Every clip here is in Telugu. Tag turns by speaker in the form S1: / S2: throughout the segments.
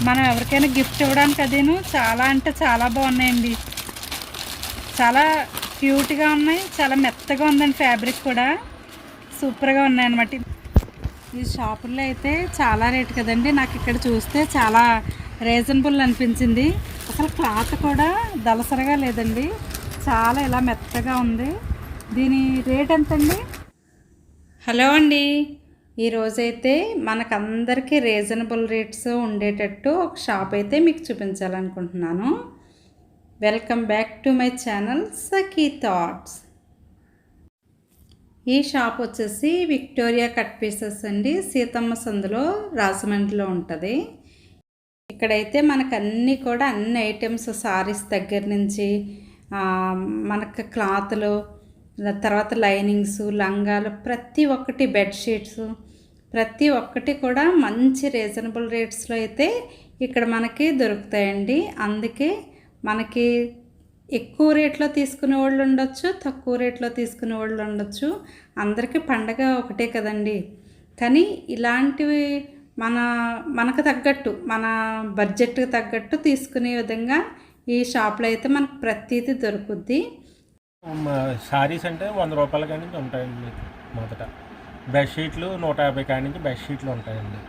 S1: మనం ఎవరికైనా గిఫ్ట్ ఇవ్వడానికి అదేను చాలా అంటే చాలా బాగున్నాయండి. చాలా క్యూట్గా ఉన్నాయి, చాలా మెత్తగా ఉందండి. ఫ్యాబ్రిక్ కూడా సూపర్గా ఉన్నాయన్నమాట. ఈ షాపుల్లో అయితే చాలా రేట్ కదండి. నాకు ఇక్కడ చూస్తే చాలా రీజనబుల్ అనిపించింది. అసలు క్లాత్ కూడా దలసరగా లేదండి, చాలా ఇలా మెత్తగా ఉంది. దీని రేట్ ఎంతండి? హలో అండి, ఈరోజైతే మనకందరికీ రీజనబుల్ రేట్స్ ఉండేటట్టు ఒక షాప్ అయితే మీకు చూపించాలనుకుంటున్నాను. Welcome back to my channel Sakhi thoughts. ఈ షాప్ వచ్చేసి విక్టోరియా కట్ పీసెస్ అండి. సీతమ్మ సందులో రాజమండ్రిలో ఉంటుంది. ఇక్కడైతే మనకు అన్నీ కూడా అన్ని ఐటమ్స్, సారీస్ దగ్గర నుంచి మనకు క్లాతులు, తర్వాత లైనింగ్స్, లంగాలు, ప్రతి ఒక్కటి, బెడ్షీట్స్, ప్రతి ఒక్కటి కూడా మంచి రీజనబుల్ రేట్స్లో అయితే ఇక్కడ మనకి దొరుకుతాయండి. అందుకే మనకి ఎక్కువ రేట్లో తీసుకునే వాళ్ళు ఉండొచ్చు, తక్కువ రేట్లో తీసుకునే వాళ్ళు ఉండొచ్చు. అందరికీ పండగ ఒకటే కదండి. కానీ ఇలాంటివి మనకు తగ్గట్టు, మన బడ్జెట్కి తగ్గట్టు తీసుకునే విధంగా ఈ షాప్లో అయితే మనకు ప్రతిదీ దొరుకుద్ది.
S2: శారీస్ అంటే 100 రూపాయల కాడి నుంచి ఉంటాయండి. మీకు మొదట బెడ్షీట్లు 150 కాడి నుంచి బెడ్షీట్లు ఉంటాయండి.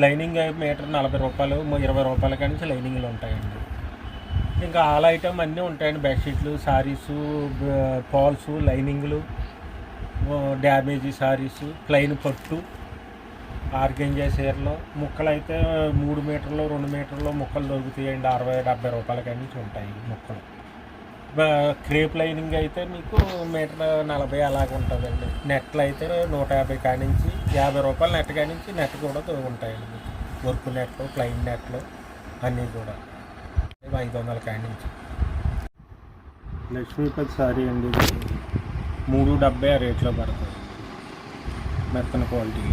S2: లైనింగ్ మీటర్ 40 రూపాయలు, 20 రూపాయల కాడి నుంచి లైనింగ్లు ఉంటాయండి. ఇంకా ఆల్ ఐటమ్ అన్నీ ఉంటాయండి. బెడ్షీట్లు, శారీసు, పాల్స్, లైనింగ్లు, డ్యామేజీ శారీసు, ప్లెయిన్ పట్టు, ఆర్గెంజా చీరలు, ముక్కలు అయితే 3 మీటర్లు 2 మీటర్లు ముక్కలు దొరుకుతాయండి. 60-70 రూపాయల కాడి నుంచి ఉంటాయి ముక్కలు. క్రేప్ లైనింగ్ అయితే మీకు మీటర్ 40 అలాగ ఉంటుందండి. నెట్లు అయితే 150 కాడి నుంచి 50 రూపాయలు నెట్ కాడి నుంచి నెట్ కూడా ఉంటాయండి. మీకు వర్క్ నెట్లు, ప్లెయిన్ నెట్లు అన్నీ కూడా 500 కాడి నుంచి. లక్ష్మీపతి సారీ అండి, 370 రేట్లో పడుతుంది. మెత్తన క్వాలిటీ.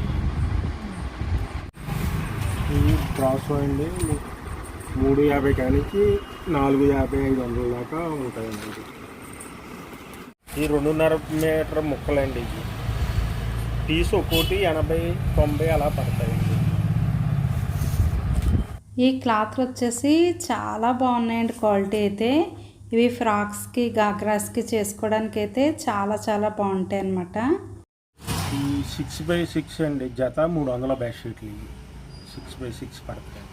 S2: ఇది క్రాస్ అండి, 350 కాడి నుంచి 450-500 దాకా ఉంటాయండి. ఈ 2.5 మీటర్ ముక్కలండి. ఇది పీస్ ఒక్కోటి 80-90 అలా పడతాయండి.
S1: ఈ క్లాత్లు వచ్చేసి చాలా బాగున్నాయండి క్వాలిటీ అయితే. ఇవి ఫ్రాక్స్కి, గాగ్రాస్కి చేసుకోవడానికి అయితే చాలా చాలా బాగుంటాయి అన్నమాట.
S2: ఈ 6x6 అండి జత 300 బెడ్షీట్లు. 6x6 పడతాయండి.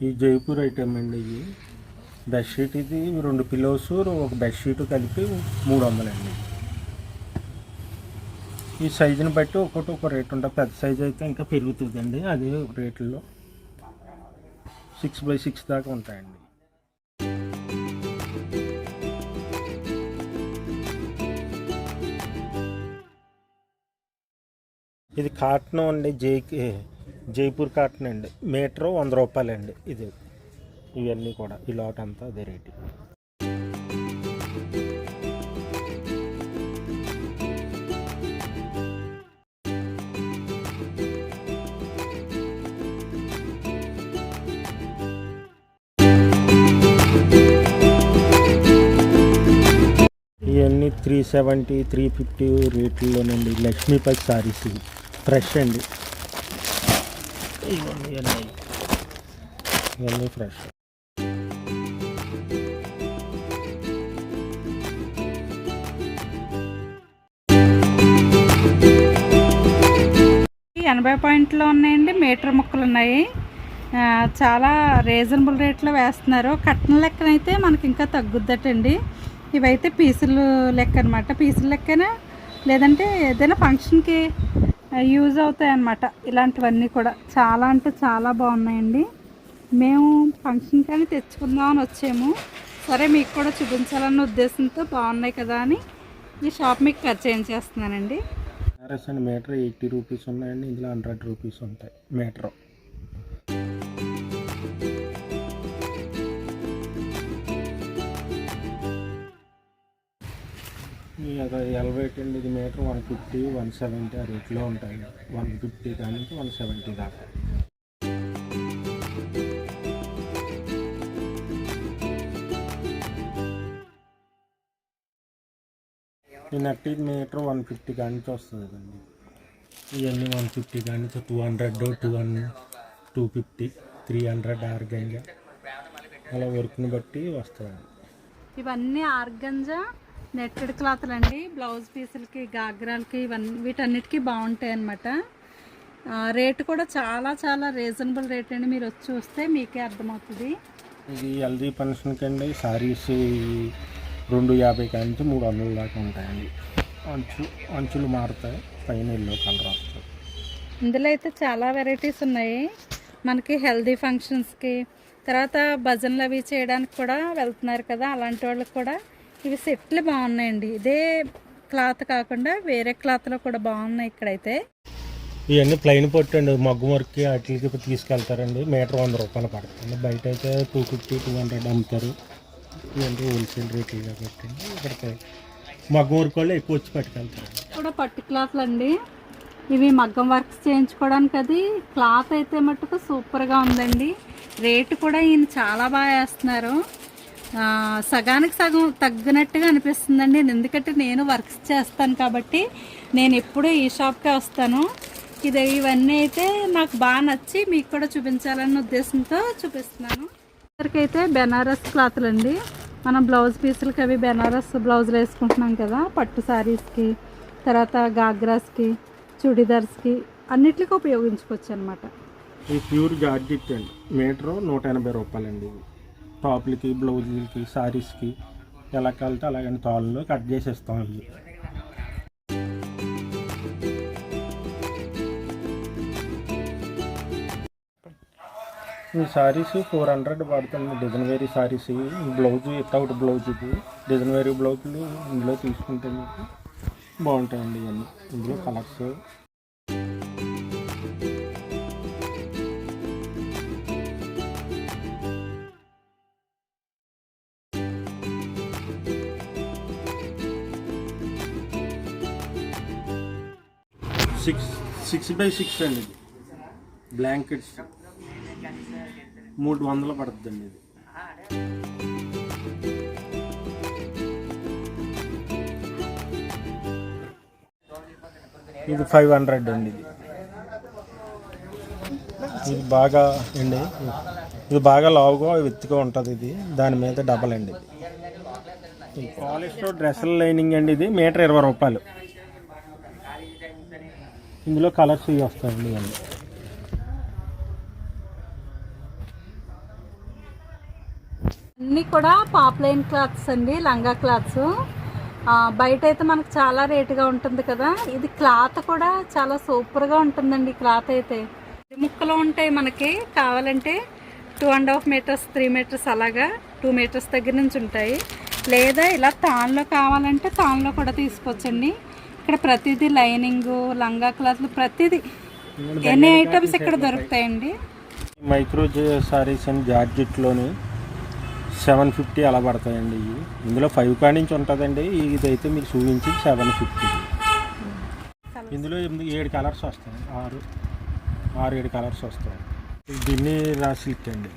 S2: ఈ జైపూర్ ఐటమ్ అండి. ఇది బెడ్షీట్, ఇది 2 పిల్లోస్, ఒక బెడ్షీట్ కలిపి 300 అండి. ఈ సైజుని బట్టి ఒక్కొక్కటి ఒక రేట్ ఉంటుంది. పెద్ద సైజు అయితే ఇంకా పెరుగుతుందండి, అదే రేట్లో 6x6 దాకా ఉంటాయండి. ఇది కాటన్ అండి, జైపూర్ కాటన్ అండి. మీటరు 100 రూపాయలండి. ఇది ఇవన్నీ కూడా ఈ లాట్ అంతా అదే రేటు. ఇవన్నీ 370-350 రేట్లలోనండి. లక్ష్మీపతి సారీస్ ఫ్రెష్ అండి. ఇవన్నీ ఫ్రెష్.
S1: $80 పాయింట్లో ఉన్నాయండి. మీటర్ ముక్కలు ఉన్నాయి. చాలా రీజనబుల్ రేట్లో వేస్తున్నారు. కట్న లెక్కనైతే మనకి ఇంకా తగ్గుద్దటండి. ఇవైతే పీసులు లెక్క అనమాట. పీసుల లెక్కన, లేదంటే ఏదైనా ఫంక్షన్కి యూజ్ అవుతాయి అన్నమాట. ఇలాంటివన్నీ కూడా చాలా అంటే చాలా బాగున్నాయండి. మేము ఫంక్షన్ కానీ తెచ్చుకుందామని వచ్చాము. సరే మీకు కూడా చూపించాలన్న ఉద్దేశంతో బాగున్నాయి కదా అని ఈ షాప్ మీకు పరిచయం చేస్తున్నానండి.
S2: మీటర్ 80 రూపీస్ ఉన్నాయండి. ఇందులో 100 రూపీస్ ఉంటాయి మీటర్. ఎల్వైట్ అండి. ఇది మీటర్ 150-170 ఆ రేట్లో ఉంటాయి. 150 కానీ 170 దాకా. ఈ నెట్ మీటర్ 150 కాడి నుంచి వస్తుంది కదండి. ఇవన్నీ 150 కాడి నుంచి 200, 250, 300 ఆర్గంజా అలా వర్క్ని బట్టి వస్తుంది.
S1: ఇవన్నీ ఆర్గంజా నెట్టెడ్ క్లాత్లు అండి. బ్లౌజ్ పీసులకి, గాగ్రాలకి, వీటన్నిటికీ బాగుంటాయి అన్నమాట. రేటు కూడా చాలా చాలా రీజనబుల్ రేట్ అండి. మీరు వచ్చి చూస్తే మీకే అర్థమవుతుంది.
S2: ఇది హల్దీ ఫంక్షన్కి అండి సారీస్ 250 కాడి నుంచి 300 దాకా ఉంటాయండి. అంచులు మారుతాయి, పైన ఎల్లో కలర్ వస్తుంది.
S1: ఇందులో అయితే చాలా వెరైటీస్ ఉన్నాయి. మనకి హెల్దీ ఫంక్షన్స్కి, తర్వాత భజనలు అవి చేయడానికి కూడా వెళ్తున్నారు కదా, అలాంటి వాళ్ళకి కూడా ఇవి సెట్లు బాగున్నాయండి. ఇదే క్లాత్ కాకుండా వేరే క్లాత్లో కూడా బాగున్నాయి. ఇక్కడైతే
S2: ఇవన్నీ ప్లెయిన్ పొట్టండి, మగ్గు వర్క్కి వాటికి తీసుకెళ్తారండి. మీటర్ 100 రూపాయలు పడుతుంది. బయట అయితే 250, 200 అమ్ముతారు. ఇవన్నీ హోల్సేల్ రేట్లు కాబట్టి ఇక్కడికి మగ్గం వర్క్ వాళ్ళు ఎక్కువ వచ్చి పట్టుకెళ్తారు.
S1: కూడా పట్టు క్లాత్లు అండి. ఇవి మగ్గం వర్క్స్ చేయించుకోవడానికి. అది క్లాత్ అయితే మట్టుకు సూపర్గా ఉందండి. రేటు కూడా ఈయన చాలా బాగా వేస్తున్నారు. సగానికి సగం తగ్గినట్టుగా అనిపిస్తుందండి. ఎందుకంటే నేను వర్క్స్ చేస్తాను కాబట్టి నేను ఎప్పుడూ ఈ షాప్కే వస్తాను. ఇవన్నీ అయితే నాకు బాగా నచ్చి మీకు కూడా చూపించాలన్న ఉద్దేశంతో చూపిస్తున్నాను. ఇక్కడికైతే బెనారస్ క్లాత్లు అండి. మనం బ్లౌజ్ పీసులకి అవి బెనారస్ బ్లౌజులు వేసుకుంటున్నాం కదా, పట్టు శారీస్కి, తర్వాత గాగ్రాస్కి, చుడిదార్స్కి అన్నిటికీ ఉపయోగించుకోవచ్చు అనమాట.
S2: ఈ ప్యూర్ జార్జెట్ అండి. మీటరు 180 రూపాయలండి. టాప్లకి, బ్లౌజులకి, శారీస్కి ఎలా కలితే అలాగని తాళ్ళలో కట్ చేసేస్తామండి. ఈ శారీస్ 400 పడుతుంది. డిజైన్ వేరీ శారీస్, బ్లౌజ్ వితౌట్ బ్లౌజ్, ఇది డిజైన్ వేరీ బ్లౌజులు ఇందులో తీసుకుంటే మీకు బాగుంటాయండి. ఇవన్నీ ఇందులో కలర్స్. సిక్స్ బై 6 అండి. ఇది బ్లాంకెట్స్ 300 పడుతుందండి. ఇది ఇది 500 అండి. ఇది బాగా అండి, ఇది బాగా లావుగా విత్తుగా ఉంటుంది. ఇది దాని మీద డబల్ అండి. ఇది పాలిస్టర్ డ్రెస్సుల లైనింగ్ అండి. ఇది మీటర్ 20 రూపాయలు. ఇందులో కలర్స్ ఇవి వస్తాయండి. ఇవన్నీ
S1: అన్నీ కూడా పాప్లైన్ క్లాత్స్ అండి, లంగా క్లాత్స్. బయట అయితే మనకు చాలా రేటుగా ఉంటుంది కదా, ఇది క్లాత్ కూడా చాలా సూపర్గా ఉంటుందండి. క్లాత్ అయితే ముక్కలు ఉంటాయి. మనకి కావాలంటే 2.5 మీటర్స్, 3 మీటర్స్ అలాగా 2 మీటర్స్ దగ్గర నుంచి ఉంటాయి. లేదా ఇలా తాన్లో కావాలంటే తాన్లో కూడా తీసుకోవచ్చండి. ఇక్కడ ప్రతిదీ లైనింగ్, లంగా క్లాత్లు, ప్రతిదీ ఎన్ని ఐటమ్స్ ఇక్కడ దొరుకుతాయండి.
S2: మైక్రో సారీస్ అండ్ జార్జెట్లోని 750 అలా పడతాయండి. ఇవి ఇందులో 5 కాడి నుంచి ఉంటుందండి. ఇదైతే మీకు చూపించి 750. ఇందులో 7 కలర్స్ వస్తాయి. 6-7 కలర్స్ వస్తాయి. దిన్నీ రా సిల్క్ అండి.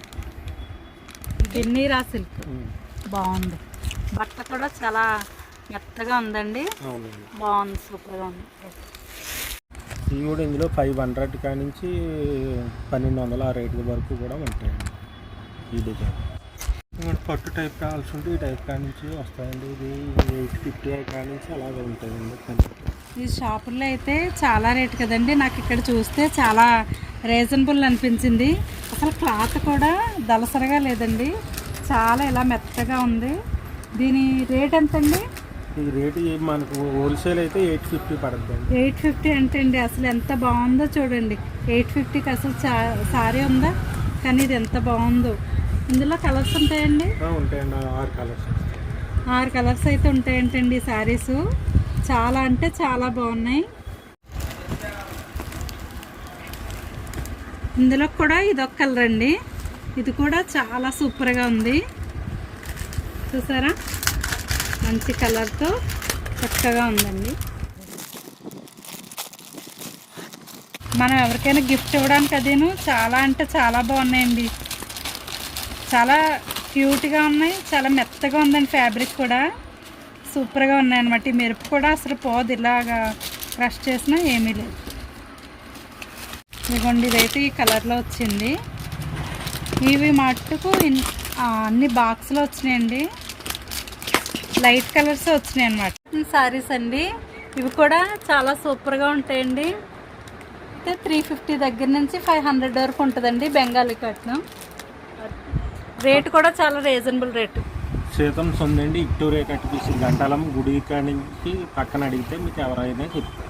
S1: దిన్నీ రా సిల్క్ బాగుంది. బట్ట కూడా చాలా మెత్తగా ఉందండి. బాగుంది, సూపర్గా ఉంది.
S2: ఇవి కూడా ఇందులో 500 కాడి నుంచి 1200 ఆ రేట్ల వరకు కూడా ఉంటాయండి. ఈ డిజైన్ పట్టు టైప్ కావాల్సి ఉంటే ఈ టైప్ కాడి నుంచి వస్తాయండి. ఇది 850 కాడి నుంచి అలాగే ఉంటాయండి.
S1: ఈ షాపుల్లో అయితే చాలా రేటు కదండి. నాకు ఇక్కడ చూస్తే చాలా రీజనబుల్ అనిపించింది. అసలు క్లాత్ కూడా దలసరగా లేదండి, చాలా ఇలా మెత్తగా ఉంది. దీని రేట్ ఎంతండి?
S2: ఈ రేటు మనకు హోల్సేల్ అయితే 850 పడుతుంది.
S1: 850 అంటే అండి అసలు ఎంత బాగుందో చూడండి. 850కి అసలు సారీ ఉందా, కానీ ఇది ఎంత బాగుందో. ఇందులో కలర్స్ ఉంటాయండి.
S2: ఉంటాయండి. 6 కలర్స్.
S1: 6 కలర్స్ అయితే ఉంటాయంటండి శారీస్. చాలా అంటే చాలా బాగున్నాయి. ఇందులో కూడా ఇదొక కలర్ అండి. ఇది కూడా చాలా సూపర్గా ఉంది. చూసారా, మంచి కలర్తో చక్కగా ఉందండి. మనం ఎవరికైనా గిఫ్ట్ ఇవ్వడానికి అదేను చాలా అంటే చాలా బాగున్నాయండి. చాలా క్యూట్గా ఉన్నాయి, చాలా మెత్తగా ఉందండి. ఫ్యాబ్రిక్ కూడా సూపర్గా ఉన్నాయన్నమాట. ఈ మెరుపు కూడా అసలు పోదు, ఇలాగా క్రష్ చేసినా ఏమీ లేదు. ఇదిగోండి, ఇదైతే ఈ కలర్లో వచ్చింది. ఇవి మట్టుకు అన్ని బాక్స్లో వచ్చినాయండి, లైట్ కలర్స్ వచ్చినాయి అన్నమాట. శారీస్ అండి, ఇవి కూడా చాలా సూపర్గా ఉంటాయండి. అయితే 350 దగ్గర నుంచి 500 వరకు ఉంటుందండి బెంగాలీ కట్నం. రేటు కూడా చాలా రీజనబుల్ రేటు.
S2: సీతం సొందండి విక్టోరియా కట్ పీస్ గంటలం గుడి కాడి నుంచి పక్కన అడిగితే మీకు ఎవరైనా చెప్తారు.